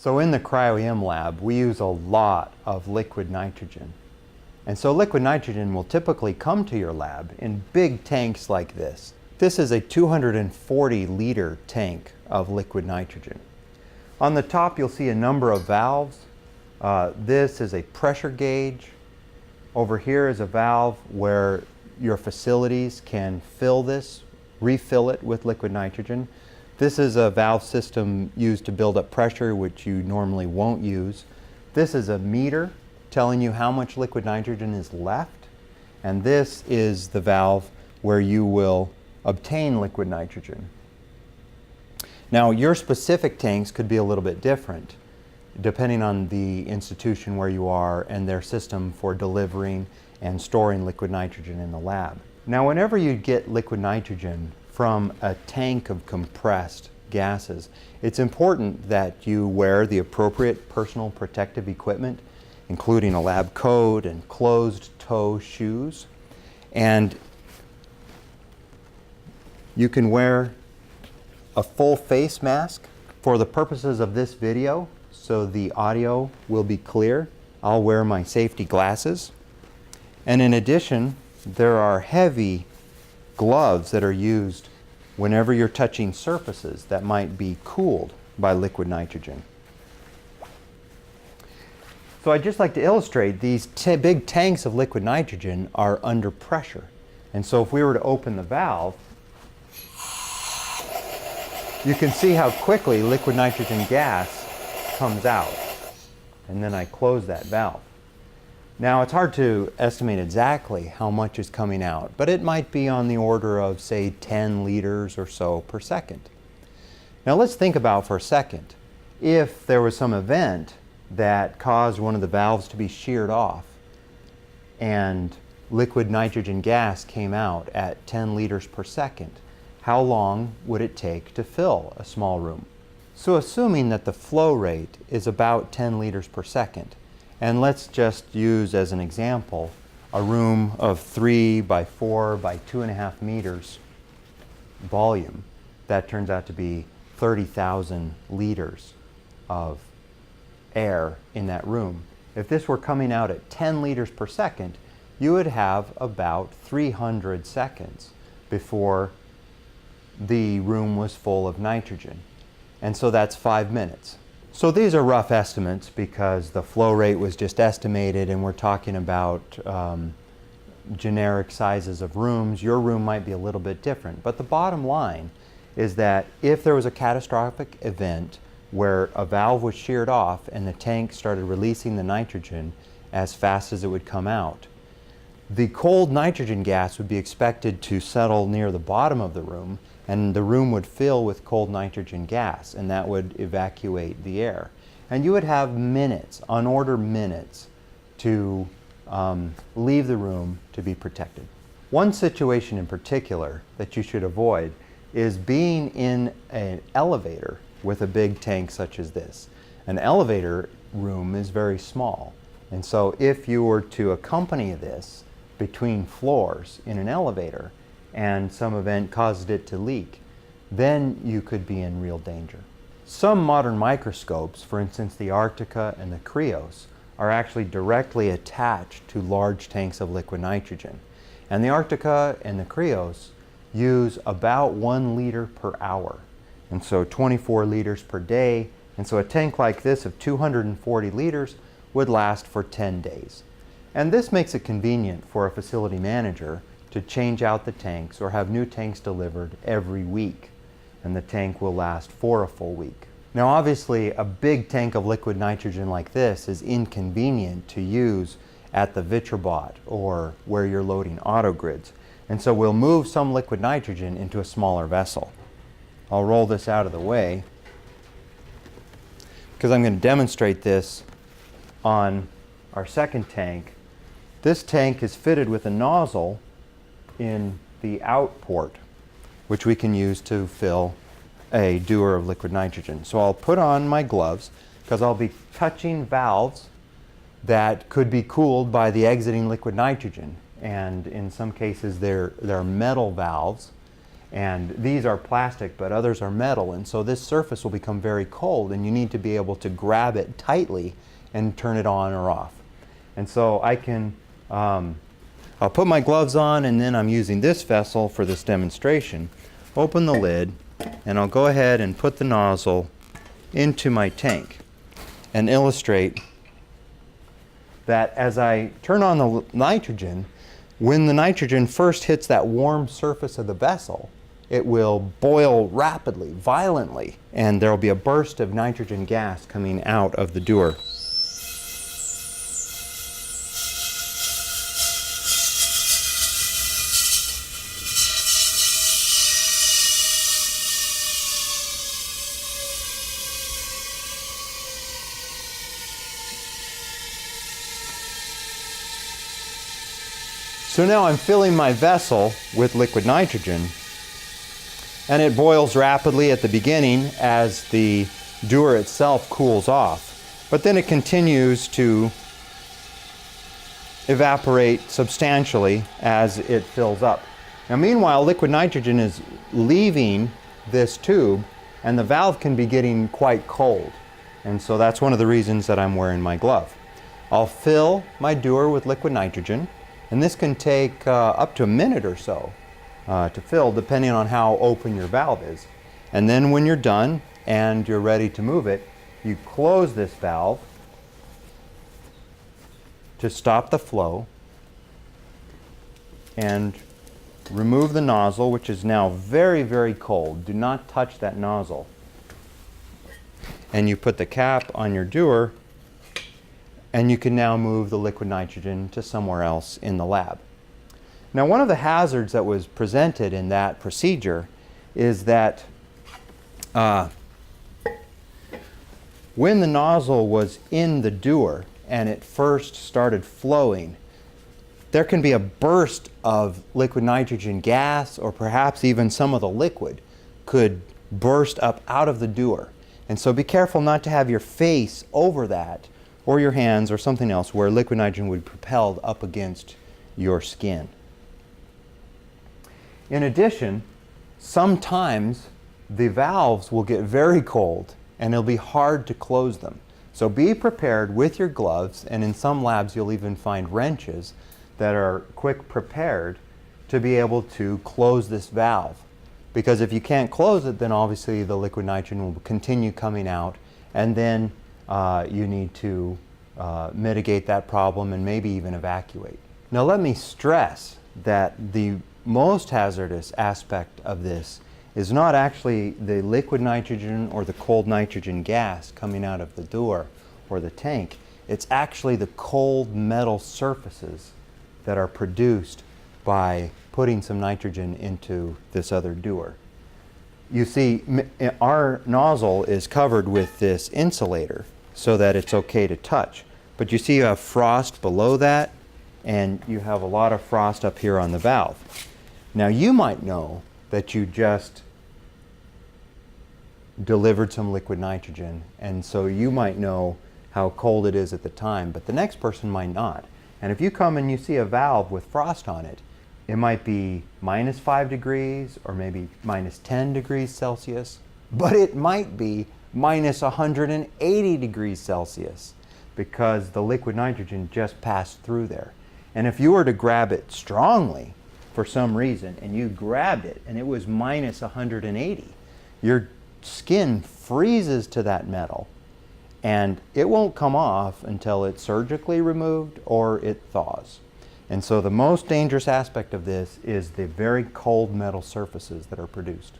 So in the cryo-EM lab, we use a lot of liquid nitrogen. And so liquid nitrogen will typically come to your lab in big tanks like this. This is a 240-liter tank of liquid nitrogen. On the top, you'll see a number of valves. This is a pressure gauge. Over here is a valve where your facilities can fill this, refill it with liquid nitrogen. This is a valve system used to build up pressure, which you normally won't use. This is a meter telling you how much liquid nitrogen is left. And this is the valve where you will obtain liquid nitrogen. Now, your specific tanks could be a little bit different depending on the institution where you are and their system for delivering and storing liquid nitrogen in the lab. Now, whenever you get liquid nitrogen from a tank of compressed gases, it's important that you wear the appropriate personal protective equipment, including a lab coat and closed-toe shoes. And you can wear a full face mask. For the purposes of this video, so the audio will be clear, I'll wear my safety glasses. And in addition, there are heavy gloves that are used whenever you're touching surfaces that might be cooled by liquid nitrogen. So I'd just like to illustrate these big tanks of liquid nitrogen are under pressure. And so if we were to open the valve, you can see how quickly liquid nitrogen gas comes out. And then I close that valve. Now, it's hard to estimate exactly how much is coming out, but it might be on the order of, say, 10 liters or so per second. Now, let's think about for a second, if there was some event that caused one of the valves to be sheared off and liquid nitrogen gas came out at 10 liters per second, how long would it take to fill a small room? So assuming that the flow rate is about 10 liters per second, and let's just use as an example a room of 3 by 4 by 2.5 meters volume, that turns out to be 30,000 liters of air in that room. If this were coming out at 10 liters per second, you would have about 300 seconds before the room was full of nitrogen. And so that's 5 minutes. So these are rough estimates because the flow rate was just estimated and we're talking about generic sizes of rooms. Your room might be a little bit different. But the bottom line is that if there was a catastrophic event where a valve was sheared off and the tank started releasing the nitrogen as fast as it would come out, the cold nitrogen gas would be expected to settle near the bottom of the room, and the room would fill with cold nitrogen gas, and that would evacuate the air. And you would have minutes, on order minutes, to leave the room to be protected. One situation in particular that you should avoid is being in an elevator with a big tank such as this. An elevator room is very small, and so if you were to accompany this between floors in an elevator and some event caused it to leak, then you could be in real danger. Some modern microscopes, for instance the Arctica and the Krios, are actually directly attached to large tanks of liquid nitrogen. And the Arctica and the Krios use about 1 liter per hour, and so 24 liters per day. And so a tank like this of 240 liters would last for 10 days. And this makes it convenient for a facility manager to change out the tanks or have new tanks delivered every week. And the tank will last for a full week. Now obviously a big tank of liquid nitrogen like this is inconvenient to use at the Vitrobot or where you're loading autogrids. And so we'll move some liquid nitrogen into a smaller vessel. I'll roll this out of the way because I'm going to demonstrate this on our second tank. This tank is fitted with a nozzle in the out port, which we can use to fill a dewar of liquid nitrogen. So I'll put on my gloves because I'll be touching valves that could be cooled by the exiting liquid nitrogen. And in some cases they're metal valves, And these are plastic, but others are metal, and so this surface will become very cold, and you need to be able to grab it tightly and turn it on or off. And so I can, I'll put my gloves on, and then I'm using this vessel for this demonstration. Open the lid, and I'll go ahead and put the nozzle into my tank and illustrate that as I turn on the nitrogen, when the nitrogen first hits that warm surface of the vessel, it will boil rapidly, violently, and there will be a burst of nitrogen gas coming out of the dewar. So now I'm filling my vessel with liquid nitrogen, and it boils rapidly at the beginning as the dewar itself cools off, but then it continues to evaporate substantially as it fills up. Now meanwhile, liquid nitrogen is leaving this tube, and the valve can be getting quite cold, and so that's one of the reasons that I'm wearing my glove. I'll fill my dewar with liquid nitrogen, and this can take up to a minute or so to fill, depending on how open your valve is. And then when you're done and you're ready to move it, you close this valve to stop the flow and remove the nozzle, which is now very, very cold. Do not touch that nozzle. And you put the cap on your dewar, and you can now move the liquid nitrogen to somewhere else in the lab. Now, one of the hazards that was presented in that procedure is that when the nozzle was in the dewar and it first started flowing, there can be a burst of liquid nitrogen gas, or perhaps even some of the liquid could burst up out of the dewar. And so be careful not to have your face over that, or your hands, or something else where liquid nitrogen would be propelled up against your skin. In addition, sometimes the valves will get very cold and it'll be hard to close them. So be prepared with your gloves, and in some labs you'll even find wrenches that are quick prepared to be able to close this valve. Because if you can't close it, then obviously the liquid nitrogen will continue coming out, and then you need to mitigate that problem and maybe even evacuate. Now let me stress that the most hazardous aspect of this is not actually the liquid nitrogen or the cold nitrogen gas coming out of the dewar or the tank. It's actually the cold metal surfaces that are produced by putting some nitrogen into this other dewar. You see, our nozzle is covered with this insulator so that it's okay to touch. But you see you have frost below that, and you have a lot of frost up here on the valve. Now you might know that you just delivered some liquid nitrogen, and so you might know how cold it is at the time, but the next person might not. And if you come and you see a valve with frost on it, it might be -5 degrees or maybe -10 degrees Celsius, but it might be -180 degrees Celsius because the liquid nitrogen just passed through there. And if you were to grab it strongly for some reason, and you grabbed it and it was -180, your skin freezes to that metal, and it won't come off until it's surgically removed or it thaws. And so the most dangerous aspect of this is the very cold metal surfaces that are produced.